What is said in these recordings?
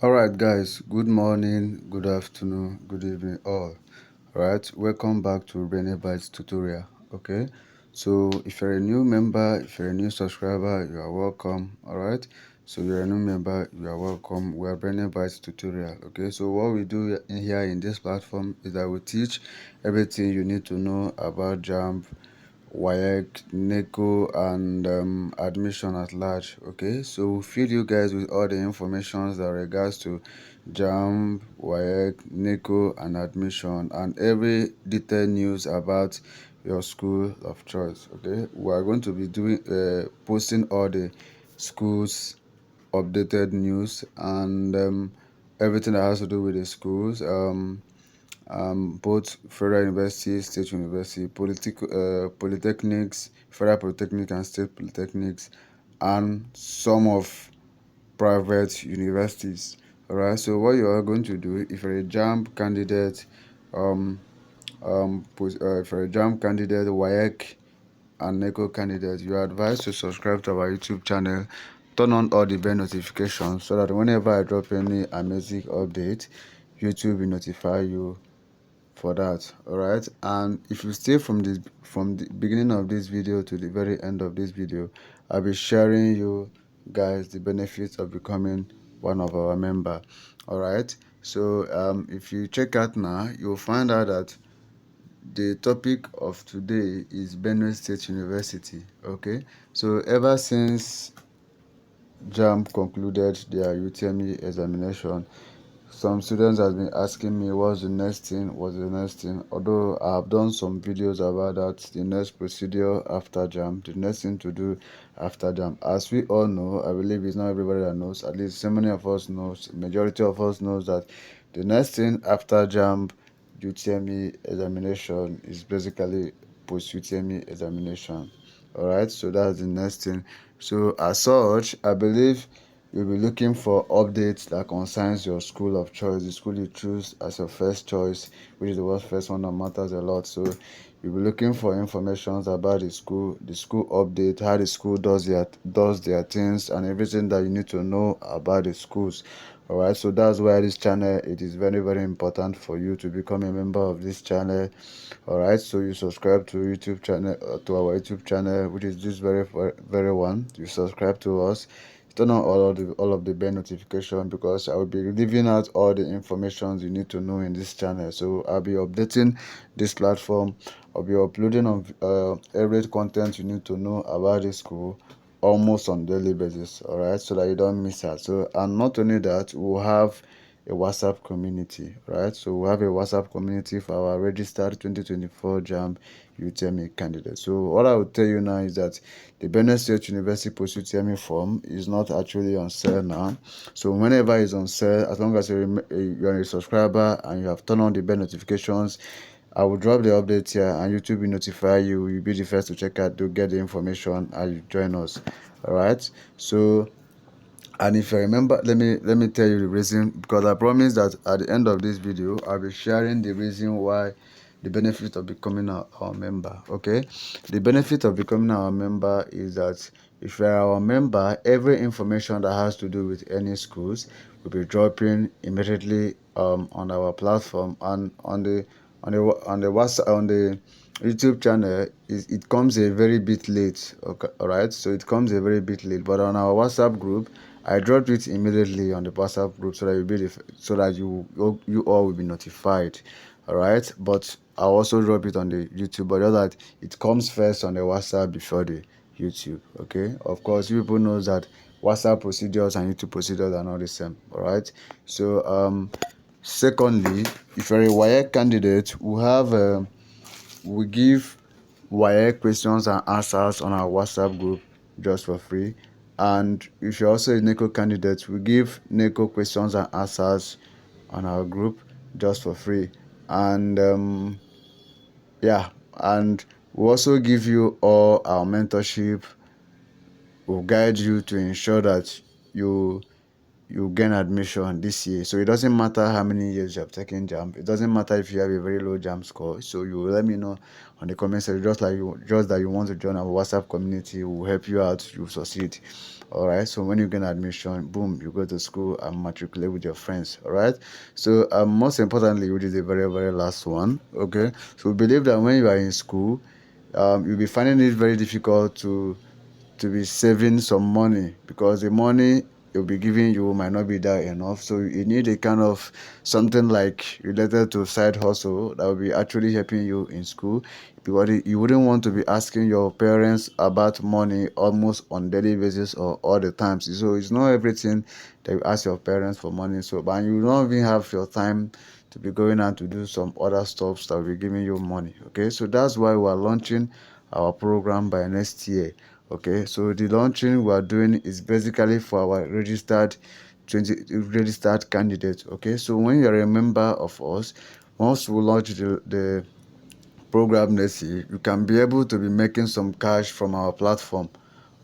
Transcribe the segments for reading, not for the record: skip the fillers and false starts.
All right, guys, good morning, good afternoon, good evening, all. All right, welcome back to Brainybite tutorial. Okay, so if you're a new member, if you're a new subscriber, you are welcome. All right, so you're a new member, you are welcome. We're Brainybite tutorial. Okay, so what we do in here in this platform is that we teach everything you need to know about Jamb, WAEC, NECO, and admission at large. Okay, so we'll feed you guys with all the information that regards to JAMB, WAEC, NECO, and admission, and every detailed news about your school of choice. Okay, we are going to be doing posting all the schools updated news and everything that has to do with the schools. Both federal universities, state university, polytechnics, federal polytechnic and state polytechnics, and some of private universities. All right. So what you are going to do if you're a JAMB candidate, if you're a JAMB candidate, WAEC and NECO candidate, you are advised to subscribe to our YouTube channel, turn on all the bell notifications so that whenever I drop any amazing update, YouTube will notify you for that. All right, and if you stay from the beginning of this video to the very end of this video, I'll be sharing you guys the benefits of becoming one of our member. All right, so if you check out now, you'll find out that the topic of today is Benue State University. Okay, so ever since Jamb concluded their UTME examination, some students have been asking me what's the next thing, although I have done some videos about that, the next procedure after Jamb, the next thing to do after Jamb. As we all know, I believe it's not everybody that knows, at least so many of us knows, majority of us knows that the next thing after Jamb UTME examination is basically post UTME examination. Alright, so that's the next thing. So as such, I believe you'll be looking for updates that concerns your school of choice, the school you choose as your first choice, which is the world's first one that matters a lot. So you'll be looking for information about the school update, how the school does their things, and everything that you need to know about the schools. All right, so that's why this channel, it is very, very important for you to become a member of this channel. All right, so you subscribe to YouTube channel, to our YouTube channel, which is this very one. You subscribe to us, turn on all of the bell notification, because I will be leaving out all the information you need to know in this channel. So I'll be updating this platform. I'll be uploading on every content you need to know about this school almost on daily basis. All right, so that you don't miss out. So, and not only that, we'll have a WhatsApp community, right? So we have a WhatsApp community for our registered 2024 JAMB UTME candidates. So what I will tell you now is that the Benue State University post UTME form is not actually on sale now. So whenever it's on sale, as long as you're a subscriber and you have turned on the bell notifications, I will drop the update here and YouTube will notify you. You'll be the first to check out to get the information and you join us. All right. So, and if I remember, let me tell you the reason, because I promise that at the end of this video I'll be sharing the reason why, the benefit of becoming our member. Okay, the benefit of becoming our member is that if you're our member, every information that has to do with any schools will be dropping immediately on our platform, and on the WhatsApp, on the YouTube channel, it comes a very bit late. Okay, all right, so it comes a very bit late, but on our WhatsApp group I dropped it immediately on the WhatsApp group, so that you all will be notified. All right, but I'll also drop it on the YouTube, but just that it comes first on the WhatsApp before the YouTube. Okay, of course you people knows that WhatsApp procedures and YouTube procedures are not the same. All right, so secondly, if you're a WAEC candidate, we give WAEC questions and answers on our WhatsApp group just for free. And if you're also a NECO candidate, we give NECO questions and answers on our group just for free. And yeah, and we also give you all our mentorship. We'll guide you to ensure that you gain admission this year. So it doesn't matter how many years you have taken JAMB. It doesn't matter if you have a very low JAMB score. So you will let me know on the comment section, just that you want to join our WhatsApp community. We'll help you out. You'll succeed. All right, so when you get admission, boom, you go to school and matriculate with your friends. All right, so most importantly, which is the very, very last one, okay, so we believe that when you are in school, you'll be finding it very difficult to be saving some money, because the money you'll be giving you might not be that enough. So you need a kind of something like related to side hustle that will be actually helping you in school, because you wouldn't want to be asking your parents about money almost on daily basis or all the times. So it's not everything that you ask your parents for money. So but you don't even have your time to be going out to do some other stuff that will be giving you money. Okay, so that's why we are launching our program by next year. Okay, so the launching we are doing is basically for our registered candidates. Okay, so when you're a member of us, once we launch the program next year, you can be able to be making some cash from our platform,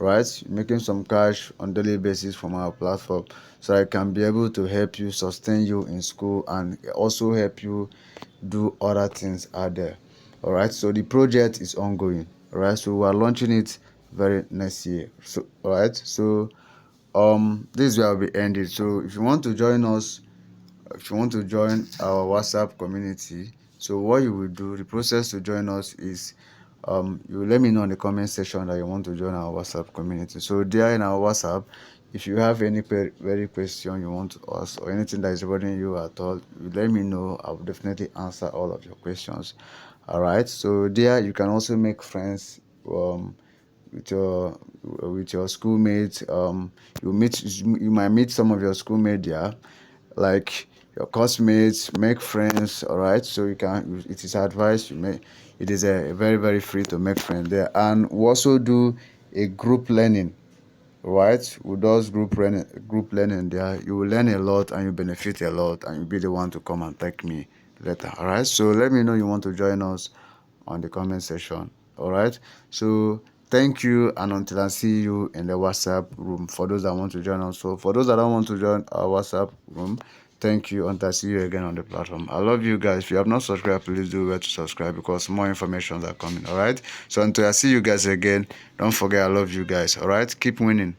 right? Making some cash on daily basis from our platform, so I can be able to help you sustain you in school and also help you do other things out there. All right, so the project is ongoing. All right, so we are launching it very next year. So all right, so this is where we end it. So if you want to join our WhatsApp community, so what you will do, the process to join us is you let me know in the comment section that you want to join our WhatsApp community. So there in our WhatsApp, if you have any very question you want to ask or anything that is bothering you at all, you let me know. I will definitely answer all of your questions. All right, so there you can also make friends with your schoolmates. You might meet some of your schoolmates there, like your classmates. Make friends. All right, so it is advised you may it is a very, very free to make friends there. And we also do a group learning, right? With those group learning there, you will learn a lot and you benefit a lot, and you'll be the one to come and thank me later. All right, so let me know you want to join us on the comment section. All right, so thank you, and until I see you in the WhatsApp room, for those that want to join us. So for those that don't want to join our WhatsApp room, thank you, until I see you again on the platform. I love you guys. If you have not subscribed, please do well to subscribe, because more information are coming. All right, so until I see you guys again, don't forget I love you guys. All right, keep winning.